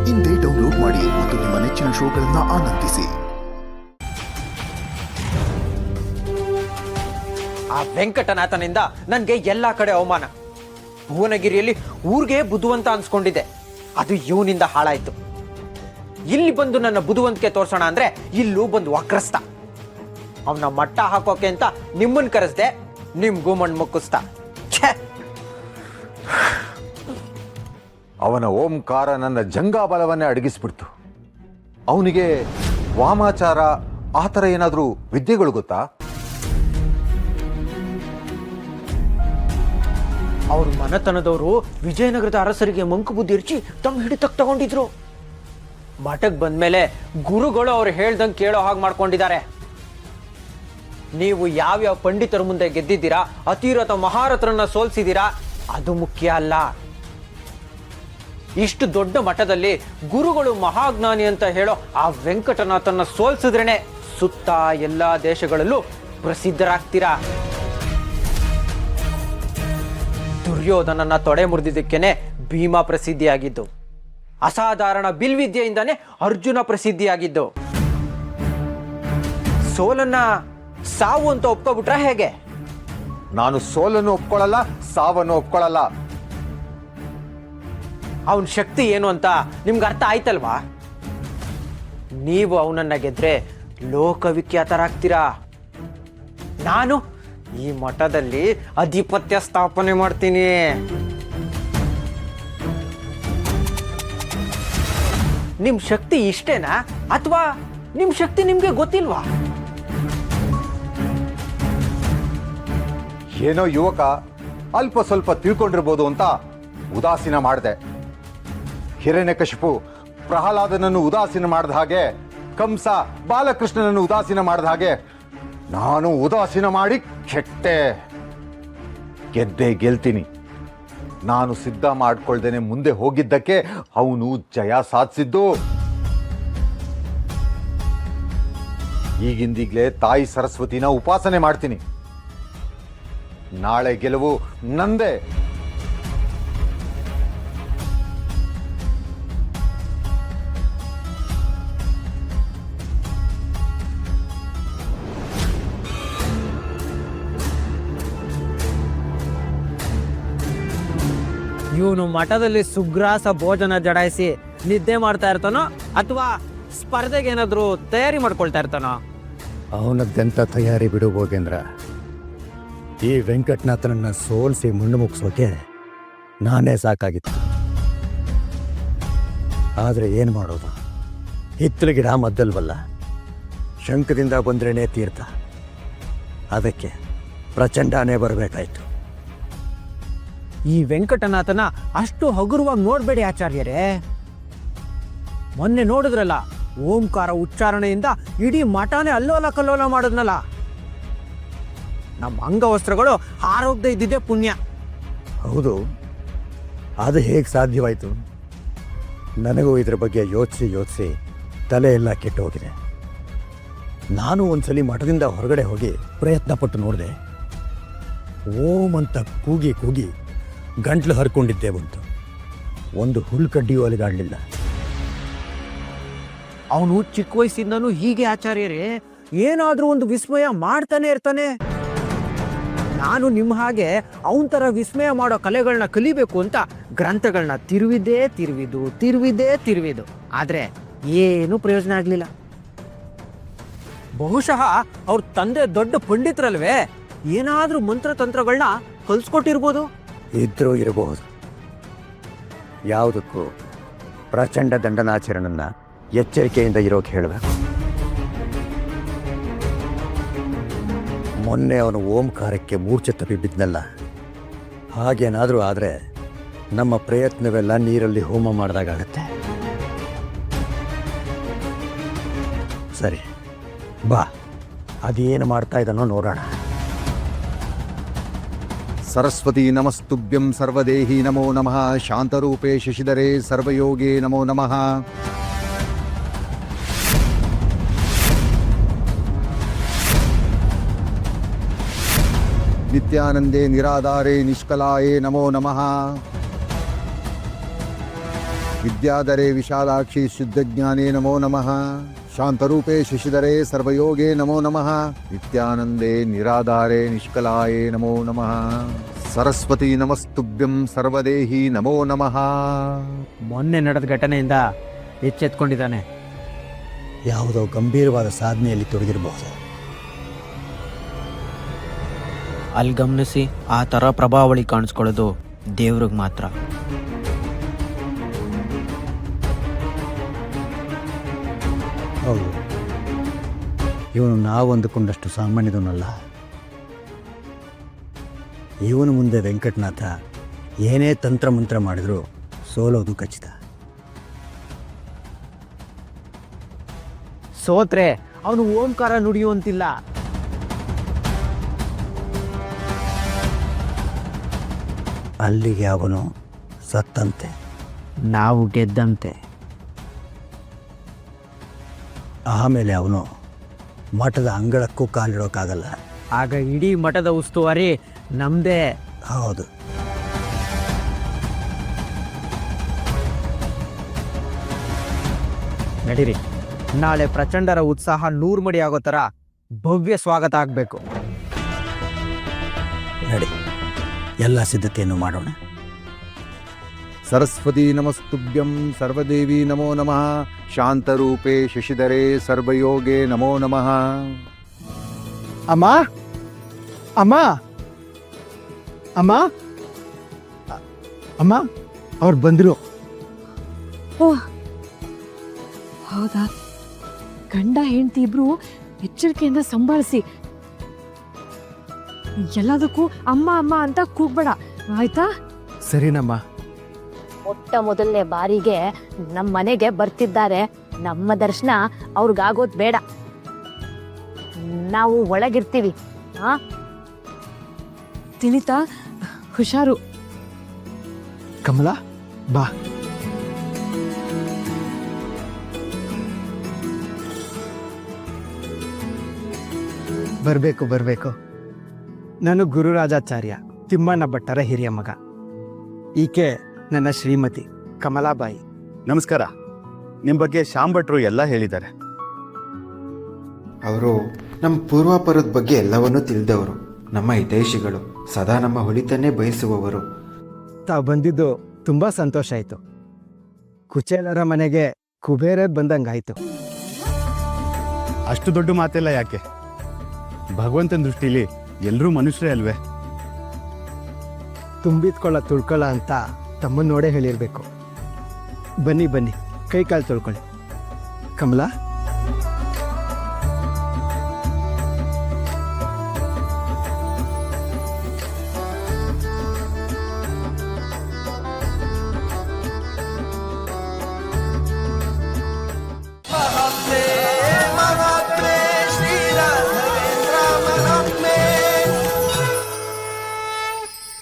ಇಂದೇ ಡೌನ್ಲೋಡ್ ಮಾಡಿ ಮತ್ತು ನಿಮ್ಮ ನೆಚ್ಚಿನ ಶೋಗಳನ್ನು ಆನಂದಿಸಿ. ಆ ವೆಂಕಟನಾಥನಿಂದ ನನಗೆ ಎಲ್ಲಾ ಕಡೆ ಅವಮಾನ. ಭುವನಗಿರಿಯಲ್ಲಿ ಊರಿಗೆ ಬುದ್ಧಿವಂತ ಅನ್ಸ್ಕೊಂಡಿದ್ದೆ, ಅದು ಇವನಿಂದ ಹಾಳಾಯ್ತು. ಇಲ್ಲಿ ಬಂದು ನನ್ನ ಬುದ್ಧಿವಂತಿಕೆ ತೋರ್ಸೋಣ ಅಂದ್ರೆ ಇಲ್ಲೂ ಬಂದು ವಕ್ರಸ್ತ. ಅವನ ಮಟ್ಟ ಹಾಕೋಕೆ ಅಂತ ನಿಮ್ಮನ್ ಕರೆಸ್ದೆ, ನಿಮ್ಗೂ ಮಣ್ಣು ಮುಕ್ಕಿಸ್ತಾ. ಅವನ ಓಂಕಾರ ನನ್ನ ಜಂಗಾಬಲವನ್ನೇ ಅಡಗಿಸ್ಬಿಡ್ತು. ಅವನಿಗೆ ವಾಮಾಚಾರ ಆ ಥರ ಏನಾದರೂ ವಿದ್ಯೆಗಳು ಗೊತ್ತಾ? ಅವ್ರ ಮನೆತನದವರು ವಿಜಯನಗರದ ಅರಸರಿಗೆ ಮಂಕು ಬುದ್ಧಿ ಇರ್ಚಿ ತಮ್ಮ ಹಿಡಿತಕ್ಕೆ ತಗೊಂಡಿದ್ರು. ಮಠಕ್ಕೆ ಬಂದ್ಮೇಲೆ ಗುರುಗಳು ಅವ್ರು ಹೇಳ್ದಂಗೆ ಕೇಳೋ ಹಾಗೆ ಮಾಡ್ಕೊಂಡಿದ್ದಾರೆ. ನೀವು ಯಾವ್ಯಾವ ಪಂಡಿತರ ಮುಂದೆ ಗೆದ್ದಿದ್ದೀರಾ, ಅತಿರಥ ಮಹಾರಥರನ್ನ ಸೋಲ್ಸಿದ್ದೀರಾ, ಅದು ಮುಖ್ಯ ಅಲ್ಲ. ಇಷ್ಟು ದೊಡ್ಡ ಮಠದಲ್ಲಿ ಗುರುಗಳು ಮಹಾಜ್ಞಾನಿ ಅಂತ ಹೇಳೋ ಆ ವೆಂಕಟನಾಥನ ಸೋಲ್ಸಿದ್ರೇನೆ ಸುತ್ತ ಎಲ್ಲಾ ದೇಶಗಳಲ್ಲೂ ಪ್ರಸಿದ್ಧರಾಗ್ತೀರಾ. ದುರ್ಯೋಧನನ ತೊಡೆ ಮುರಿದಿದ್ದಕ್ಕೇನೆ ಭೀಮ ಪ್ರಸಿದ್ಧಿಯಾಗಿದ್ದು, ಅಸಾಧಾರಣ ಬಿಲ್ವಿದ್ಯೆಯಿಂದಾನೆ ಅರ್ಜುನ ಪ್ರಸಿದ್ಧಿಯಾಗಿದ್ದು. ಸೋಲನ್ನ ಸಾವು ಅಂತ ಒಪ್ಕೊಬಿಟ್ರ ಹೇಗೆ? ನಾನು ಸೋಲನ್ನು ಒಪ್ಕೊಳ್ಳಲ್ಲ, ಸಾವನ್ನು ಒಪ್ಕೊಳ್ಳಲ್ಲ. ಅವನ ಶಕ್ತಿ ಏನು ಅಂತ ನಿಮ್ಗೆ ಅರ್ಥ ಆಯ್ತಲ್ವಾ? ನೀವು ಅವನನ್ನ ಗೆದ್ರೆ ಲೋಕವಿಖ್ಯಾತರಾಗ್ತೀರಾ. ನಾನು ಈ ಮಠದಲ್ಲಿ ಅಧಿಪತ್ಯ ಸ್ಥಾಪನೆ ಮಾಡ್ತೀನಿ. ನಿಮ್ ಶಕ್ತಿ ಇಷ್ಟೇನಾ ಅಥವಾ ನಿಮ್ ಶಕ್ತಿ ನಿಮ್ಗೆ ಗೊತ್ತಿಲ್ವಾ? ಏನೋ ಯುವಕ ಅಲ್ಪ ಸ್ವಲ್ಪ ತಿಳ್ಕೊಂಡಿರ್ಬೋದು ಅಂತ ಉದಾಸೀನ ಮಾಡಿದೆ. ಹಿರಣ್ಯಕಶಿಪು ಪ್ರಹ್ಲಾದನನ್ನು ಉದಾಸೀನ ಮಾಡಿದ ಹಾಗೆ, ಕಂಸ ಬಾಲಕೃಷ್ಣನನ್ನು ಉದಾಸೀನ ಮಾಡಿದ ಹಾಗೆ ನಾನು ಉದಾಸೀನ ಮಾಡಿ ಕೆಟ್ಟೆ. ಗೆಲ್ತೀನಿ. ನಾನು ಸಿದ್ಧ ಮಾಡ್ಕೊಳ್ದೇನೆ ಮುಂದೆ ಹೋಗಿದ್ದಕ್ಕೆ ಅವನು ಜಯ ಸಾಧಿಸಿದ್ದು. ಈಗಿಂದೀಗ್ಲೇ ತಾಯಿ ಸರಸ್ವತಿನ ಉಪಾಸನೆ ಮಾಡ್ತೀನಿ. ನಾಳೆ ಗೆಲುವು ನಂದೇ. ಇವನು ಮಠದಲ್ಲಿ ಸುಗ್ರಾಸ ಭೋಜನ ಜಡಾಯಿಸಿ ನಿದ್ದೆ ಮಾಡ್ತಾ ಇರ್ತಾನೋ ಅಥವಾ ಸ್ಪರ್ಧೆಗೆ ಏನಾದ್ರು ತಯಾರಿ ಮಾಡ್ಕೊಳ್ತಾ ಇರ್ತಾನೋ? ಅವನದ್ದೆಂಥ ತಯಾರಿ ಬಿಡು ಭೋಗೇಂದ್ರ. ಈ ವೆಂಕಟನಾಥನನ್ನ ಸೋಲಿಸಿ ಮಣ್ಣು ಮುಗಿಸೋಕೆ ನಾನೇ ಸಾಕಾಗಿತ್ತು. ಆದರೆ ಏನು ಮಾಡೋದು, ಹಿತ್ತಲ ಗಿಡ ಮದ್ದಲ್ವಲ್ಲ, ಶಂಕದಿಂದ ಬಂದ್ರೇನೆ ತೀರ್ಥ. ಅದಕ್ಕೆ ಪ್ರಚಂಡನೇ ಬರಬೇಕಾಯ್ತು. ಈ ವೆಂಕಟನಾಥನ ಅಷ್ಟು ಹಗುರವಾಗಿ ನೋಡ್ಬೇಡಿ ಆಚಾರ್ಯರೇ. ಮೊನ್ನೆ ನೋಡಿದ್ರಲ್ಲ, ಓಂಕಾರ ಉಚ್ಚಾರಣೆಯಿಂದ ಇಡೀ ಮಠನೇ ಅಲ್ಲೋಲ ಕಲ್ಲೋಲ ಮಾಡಿದ್ನಲ್ಲ. ನಮ್ಮ ಅಂಗವಸ್ತ್ರಗಳು ಆರೋಗ್ಯ ಇದ್ದಿದ್ದೇ ಪುಣ್ಯ. ಹೌದು, ಅದು ಹೇಗೆ ಸಾಧ್ಯವಾಯಿತು? ನನಗೂ ಇದ್ರ ಬಗ್ಗೆ ಯೋಚಿಸಿ ತಲೆ ಎಲ್ಲ ಕೆಟ್ಟು ಹೋಗಿದೆ. ನಾನು ಒಂದ್ಸಲಿ ಮಠದಿಂದ ಹೊರಗಡೆ ಹೋಗಿ ಪ್ರಯತ್ನ ಪಟ್ಟು ನೋಡಿದೆ. ಓಂ ಅಂತ ಕೂಗಿ ಗಂಟ್ಲು ಹರ್ಕೊಂಡಿದ್ದೆ ಬಂತು. ಒಂದು ಹುಲ್ಕಡ್ಡಿಯೂ ಅಲಿಗಾಡಲಿಲ್ಲ. ಅವನು ಚಿಕ್ಕ ವಯಸ್ಸಿಂದನೂ ಹೀಗೆ ಆಚಾರ್ಯರೇ, ಏನಾದ್ರೂ ಒಂದು ವಿಸ್ಮಯ ಮಾಡ್ತಾನೆ ಇರ್ತಾನೆ. ನಾನು ನಿಮ್ಮ ಹಾಗೆ ಅವನ ಥರ ವಿಸ್ಮಯ ಮಾಡೋ ಕಲೆಗಳನ್ನ ಕಲಿಬೇಕು ಅಂತ ಗ್ರಂಥಗಳನ್ನ ತಿರುವಿದು ಆದ್ರೆ ಏನು ಪ್ರಯೋಜನ ಆಗ್ಲಿಲ್ಲ. ಬಹುಶಃ ಅವ್ರ ತಂದೆ ದೊಡ್ಡ ಪಂಡಿತರಲ್ವೇ, ಏನಾದ್ರೂ ಮಂತ್ರತಂತ್ರಗಳನ್ನ ಕಲ್ಸ್ಕೊಟ್ಟಿರ್ಬೋದು. ಇದ್ರೂ ಇರಬಹುದು. ಯಾವುದಕ್ಕೂ ಪ್ರಚಂಡ ದಂಡನಾಚರಣನ್ನ ಎಚ್ಚರಿಕೆಯಿಂದ ಇರೋಕೆ ಹೇಳಬೇಕು. ಮೊನ್ನೆ ಅವನು ಓಂಕಾರಕ್ಕೆ ಮೂರ್ಛೆ ತಪ್ಪಿ ಬಿದ್ನಲ್ಲ, ಹಾಗೇನಾದರೂ ಆದರೆ ನಮ್ಮ ಪ್ರಯತ್ನವೆಲ್ಲ ನೀರಲ್ಲಿ ಹೋಮ ಮಾಡಿದಾಗತ್ತೆ. ಸರಿ ಬಾ, ಅದೇನು ಮಾಡ್ತಾ ಇದ್ದಾನೋ ನೋಡೋಣ. ಸರಸ್ವತಿ ನಮಸ್ತುಭ್ಯಂ ಸರ್ವದೇಹಿ ನಮೋ ನಮಃ. ಶಾಂತರೂಪೇ ಶಶಿಧರೇ ಸರ್ವಯೋಗೇ ನಮೋ ನಮಃ. ನಿತ್ಯಾನಂದೇ ನಿರಾಧಾರೇ ನಿಷ್ಕಲಾಯೇ ನಮೋ ನಮಃ. ವಿದ್ಯಾಧರೆ ವಿಶಾಲಾಕ್ಷಿ ಶುದ್ಧಜ್ಞಾನೇ ನಮೋ ನಮಃ ಶಾಂತರೂಪೇ ಶಶಿಧರೆ ಸರ್ವಯೋಗೇ ನಮೋ ನಮಃ ನಿತ್ಯಾನಂದೇ ನಿರಾಧಾರೆ ನಿಷ್ಕಲಾಯೇ ನಮೋ ನಮಃ ಸರಸ್ವತಿ ನಮಸ್ತುಭ್ಯಂ ಸರ್ವದೇಹಿ ನಮೋ ನಮಃ. ಮೊನ್ನೆ ನಡೆದ ಘಟನೆಯಿಂದ ಎಚ್ಚೆತ್ಕೊಂಡಿದ್ದಾನೆ. ಯಾವುದೋ ಗಂಭೀರವಾದ ಸಾಧನೆಯಲ್ಲಿ ತೊಡಗಿರಬಹುದು. ಅಲ್ಲಿ ಗಮನಿಸಿ, ಆ ಥರ ಪ್ರಭಾವಳಿ ಕಾಣಿಸ್ಕೊಳ್ಳೋದು ದೇವ್ರಿಗೆ ಮಾತ್ರ. ಹೌದು, ಇವನು ನಾವು ಅಂದುಕೊಂಡಷ್ಟು ಸಾಮಾನ್ಯದವನಲ್ಲ. ಇವನು ಮುಂದೆ ವೆಂಕಟನಾಥ ಏನೇ ತಂತ್ರ ಮಂತ್ರ ಮಾಡಿದರೂ ಸೋಲೋದು ಖಚಿತ. ಸೋತ್ರೆ ಅವನು ಓಂಕಾರ ನುಡಿಯುವಂತಿಲ್ಲ. ಅಲ್ಲಿಗೆ ಅವನು ಸತ್ತಂತೆ, ನಾವು ಗೆದ್ದಂತೆ. ಆಮೇಲೆ ಅವನು ಮಠದ ಅಂಗಳಕ್ಕೂ ಕಾಲಿಡೋಕ್ಕಾಗಲ್ಲ. ಆಗ ಇಡೀ ಮಠದ ಉಸ್ತುವಾರಿ ನಮ್ದೇ. ಹೌದು, ನಡೀರಿ, ನಾಳೆ ಪ್ರಚಂಡರ ಉತ್ಸಾಹ 100 ಮಡಿ ಆಗೋ ಥರ ಭವ್ಯ ಸ್ವಾಗತ ಆಗಬೇಕು. ನಡಿ, ಎಲ್ಲ ಸಿದ್ಧತೆಯನ್ನು ಮಾಡೋಣ. ಸರಸ್ವತಿ ನಮಸ್ತುಭ್ಯಂ ಸರ್ವದೇವಿ ನಮೋ ನಮಃ ಶಾಂತರೂಪೇ ಶಶಿಧರೆ ಸರ್ವಯೋಗೇ ನಮೋ ನಮಃ. ಅಮ್ಮ ಅಮ್ಮ ಅಮ್ಮ ಅಮ್ಮ ಅವ್ರು ಬಂದ್ರು. ಹೌದಾ? ಗಂಡ ಹೆಂಡತಿ ಇಬ್ರು ಎಚ್ಚರಿಕೆಯಿಂದ ಸಂಭಾಳಿಸಿ. ಎಲ್ಲದಕ್ಕೂ ಅಮ್ಮ ಅಮ್ಮ ಅಂತ ಕೂಗ್ಬೇಡ, ಆಯ್ತಾ? ಸರಿನಮ್ಮ. ಮೊಟ್ಟ ಮೊದಲನೇ ಬಾರಿಗೆ ನಮ್ಮ ಮನೆಗೆ ಬರ್ತಿದ್ದಾರೆ. ನಮ್ಮ ದರ್ಶನ ಅವ್ರಿಗಾಗೋದ್ ಬೇಡ. ನಾವು ಒಳಗಿರ್ತೀವಿ. ಹಾ, ತಿಳಿತಾ? ಹುಷಾರು. ಕಮಲಾ ಬಾ. ಬರ್ಬೇಕು. ನಾನು ಗುರುರಾಜಾಚಾರ್ಯ, ತಿಮ್ಮಣ್ಣ ಭಟ್ಟರ ಹಿರಿಯ ಮಗ. ಈಕೆ ನನ್ನ ಶ್ರೀಮತಿ ಕಮಲಾಬಾಯಿ. ನಮಸ್ಕಾರ. ನಿಮ್ಮ ಬಗ್ಗೆ ಶ್ಯಾಮ್ ಭಟ್ರು ಎಲ್ಲ ಹೇಳಿದ್ದಾರೆ. ಅವರು ನಮ್ಮ ಪೂರ್ವಾಪರದ ಬಗ್ಗೆ ಎಲ್ಲವನ್ನೂ ತಿಳಿದವರು, ನಮ್ಮ ಹಿತೈಷಿಗಳು, ಸದಾ ನಮ್ಮ ಹೊಳಿತನ್ನೇ ಬಯಸುವವರು. ತಾವು ಬಂದಿದ್ದು ತುಂಬಾ ಸಂತೋಷ ಆಯಿತು. ಕುಚೇಲರ ಮನೆಗೆ ಕುಬೇರ ಬಂದಂಗಾಯ್ತು. ಅಷ್ಟು ದೊಡ್ಡ ಮಾತೆಲ್ಲ ಯಾಕೆ? ಭಗವಂತನ ದೃಷ್ಟಿಲಿ ಎಲ್ಲರೂ ಮನುಷ್ಯರೇ ಅಲ್ವೇ? ತುಂಬಿದ್ಕೊಳ್ಳ ತುಳ್ಕೊಳ್ಳ ಅಂತ ತಮ್ಮನ್ನ ನೋಡೇ ಹೇಳಿರ್ಬೇಕು. ಬನ್ನಿ ಕೈ ಕಾಲು ತೊಳ್ಕೊಳ್ಳಿ. ಕಮಲಾ,